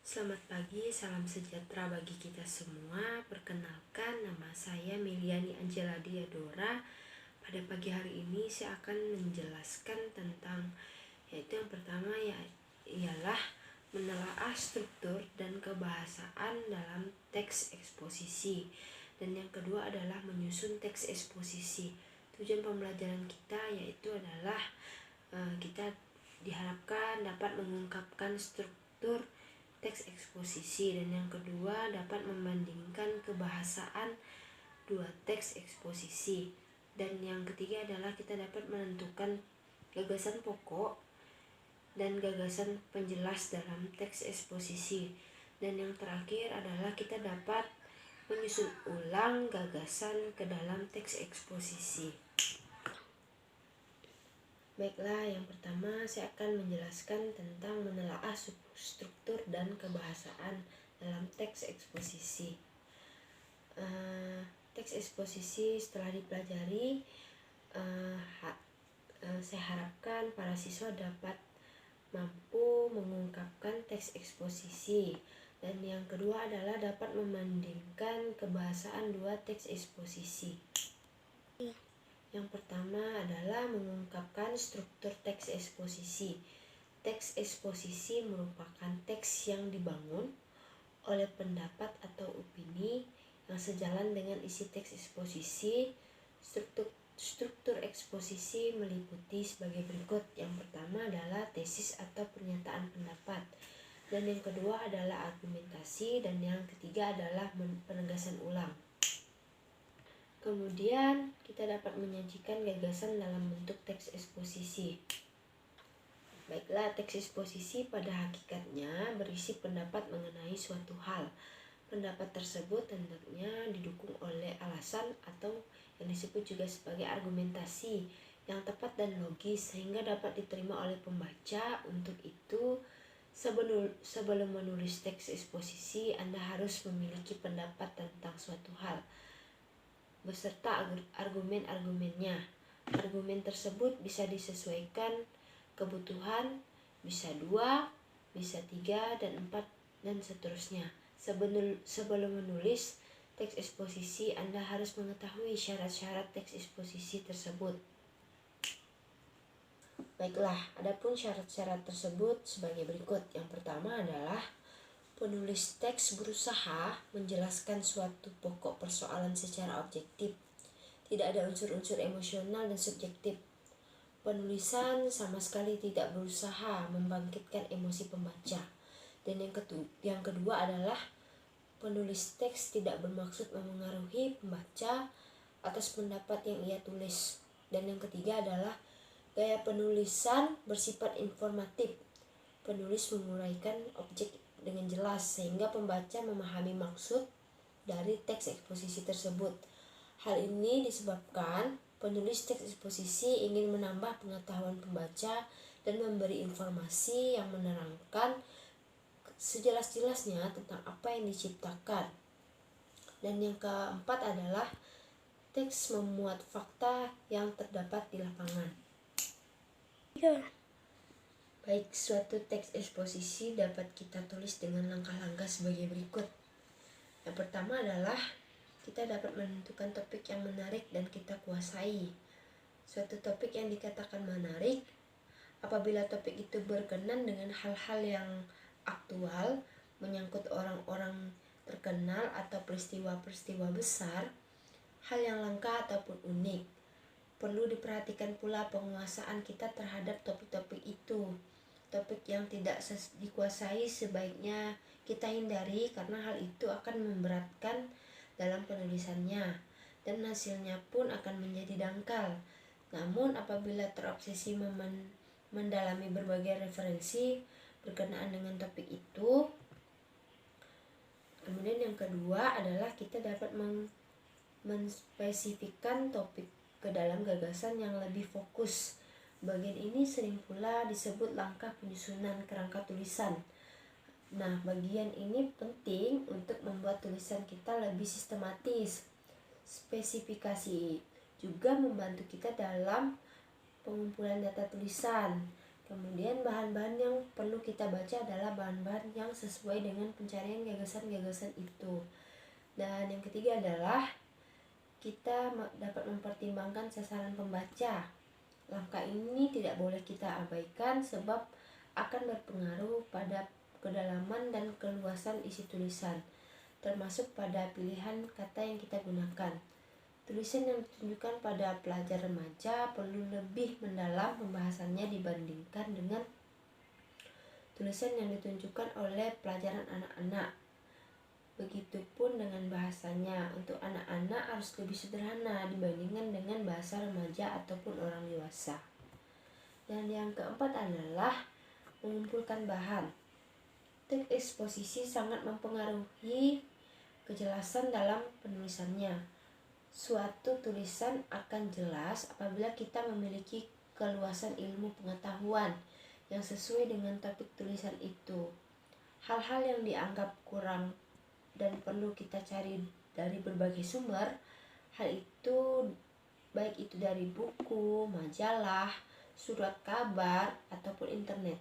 Selamat pagi, salam sejahtera bagi kita semua. Perkenalkan, nama saya Meliani Angela Diadora. Pada pagi hari ini saya akan menjelaskan tentang, yaitu yang pertama ialah menelaah struktur dan kebahasaan dalam teks eksposisi. Dan yang kedua adalah menyusun teks eksposisi. Tujuan pembelajaran kita yaitu adalah kita diharapkan dapat mengungkapkan struktur teks eksposisi, dan yang kedua dapat membandingkan kebahasaan dua teks eksposisi, dan yang ketiga adalah kita dapat menentukan gagasan pokok dan gagasan penjelas dalam teks eksposisi, dan yang terakhir adalah kita dapat menyusun ulang gagasan ke dalam teks eksposisi. Baiklah, yang pertama saya akan menjelaskan tentang menelaah struktur dan kebahasaan dalam teks eksposisi. Teks eksposisi setelah dipelajari, saya harapkan para siswa dapat mampu mengungkapkan teks eksposisi, dan yang kedua adalah dapat membandingkan kebahasaan dua teks eksposisi. Yang pertama adalah mengungkapkan struktur teks eksposisi. Teks eksposisi merupakan teks yang dibangun oleh pendapat atau opini yang sejalan dengan isi teks eksposisi. Struktur eksposisi meliputi sebagai berikut. Yang pertama adalah tesis atau pernyataan pendapat, dan yang kedua adalah argumentasi, dan yang ketiga adalah penegasan ulang. Kemudian kita dapat menyajikan gagasan dalam bentuk teks eksposisi. Baiklah, teks eksposisi pada hakikatnya berisi pendapat mengenai suatu hal. Pendapat tersebut tentunya didukung oleh alasan atau yang disebut juga sebagai argumentasi yang tepat dan logis sehingga dapat diterima oleh pembaca. Untuk itu, sebelum menulis teks eksposisi, Anda harus memiliki pendapat tentang suatu hal beserta argumen-argumennya. Argumen tersebut bisa disesuaikan kebutuhan, bisa 2, bisa 3, dan 4, dan seterusnya. Sebelum menulis teks eksposisi, Anda harus mengetahui syarat-syarat teks eksposisi tersebut. Baiklah, adapun syarat-syarat tersebut sebagai berikut. Yang pertama adalah penulis teks berusaha menjelaskan suatu pokok persoalan secara objektif. Tidak ada unsur-unsur emosional dan subjektif. Penulisan sama sekali tidak berusaha membangkitkan emosi pembaca. Dan yang kedua adalah penulis teks tidak bermaksud memengaruhi pembaca atas pendapat yang ia tulis. Dan yang ketiga adalah gaya penulisan bersifat informatif. Penulis menguraikan objek dengan jelas sehingga pembaca memahami maksud dari teks eksposisi tersebut. Hal ini disebabkan penulis teks eksposisi ingin menambah pengetahuan pembaca dan memberi informasi yang menerangkan sejelas-jelasnya tentang apa yang diciptakan. Dan yang keempat adalah teks memuat fakta yang terdapat di lapangan. Baik, suatu teks eksposisi dapat kita tulis dengan langkah-langkah sebagai berikut. Yang pertama adalah kita dapat menentukan topik yang menarik dan kita kuasai. Suatu topik yang dikatakan menarik apabila topik itu berkenan dengan hal-hal yang aktual, menyangkut orang-orang terkenal atau peristiwa-peristiwa besar, hal yang langka ataupun unik. Perlu diperhatikan pula penguasaan kita terhadap topik-topik itu. Topik yang tidak dikuasai sebaiknya kita hindari karena hal itu akan memberatkan dalam penulisannya dan hasilnya pun akan menjadi dangkal. Namun apabila terobsesi mendalami berbagai referensi berkenaan dengan topik itu, kemudian yang kedua adalah kita dapat menspesifikkan topik ke dalam gagasan yang lebih fokus. Bagian ini sering pula disebut langkah penyusunan kerangka tulisan. Nah, bagian ini penting untuk membuat tulisan kita lebih sistematis. Spesifikasi juga membantu kita dalam pengumpulan data tulisan. Kemudian bahan-bahan yang perlu kita baca adalah bahan-bahan yang sesuai dengan pencarian gagasan-gagasan itu. Dan yang ketiga adalah kita dapat mempertimbangkan sasaran pembaca. Langkah ini tidak boleh kita abaikan sebab akan berpengaruh pada kedalaman dan keluasan isi tulisan, termasuk pada pilihan kata yang kita gunakan. Tulisan yang ditunjukkan pada pelajar remaja perlu lebih mendalam pembahasannya dibandingkan dengan tulisan yang ditunjukkan oleh pelajaran anak-anak. Begitupun dengan bahasanya, untuk anak-anak harus lebih sederhana dibandingkan dengan bahasa remaja ataupun orang dewasa. Dan yang keempat adalah mengumpulkan bahan. Teks eksposisi sangat mempengaruhi kejelasan dalam penulisannya. Suatu tulisan akan jelas apabila kita memiliki keluasan ilmu pengetahuan yang sesuai dengan topik tulisan itu. Hal-hal yang dianggap kurang dan perlu kita cari dari berbagai sumber, hal itu baik itu dari buku, majalah, surat kabar, ataupun internet.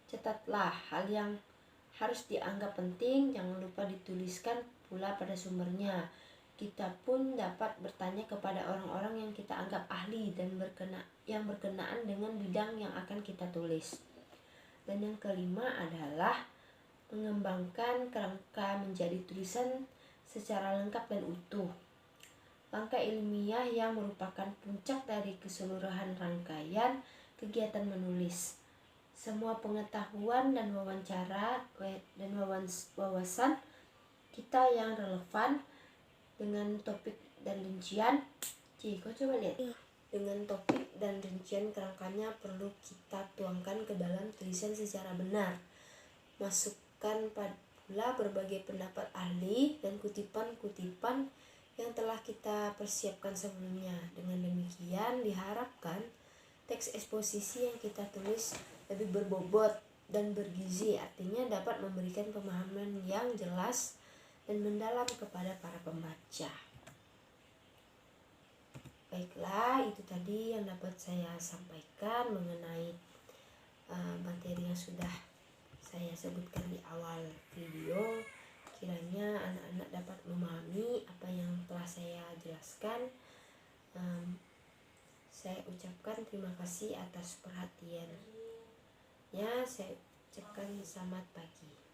Catatlah hal yang harus dianggap penting, jangan lupa dituliskan pula pada sumbernya. Kita pun dapat bertanya kepada orang-orang yang kita anggap ahli dan yang berkenaan dengan bidang yang akan kita tulis. Dan yang kelima adalah mengembangkan kerangka menjadi tulisan secara lengkap dan utuh. Langkah ilmiah yang merupakan puncak dari keseluruhan rangkaian kegiatan menulis. Semua pengetahuan dan wawasan kita yang relevan dengan topik dan rincian. Kau coba lihat. Dengan topik dan rincian kerangkanya perlu kita tuangkan ke dalam tulisan secara benar. Masukkan pula berbagai pendapat ahli dan kutipan-kutipan yang telah kita persiapkan sebelumnya. Dengan demikian diharapkan teks eksposisi yang kita tulis lebih berbobot dan bergizi, artinya dapat memberikan pemahaman yang jelas dan mendalam kepada para pembaca. Baiklah, itu tadi yang dapat saya sampaikan mengenai materi yang sudah saya sebutkan di awal video. Kiranya anak-anak dapat memahami apa yang telah saya jelaskan. Saya ucapkan terima kasih atas perhatiannya. Saya ucapkan selamat pagi.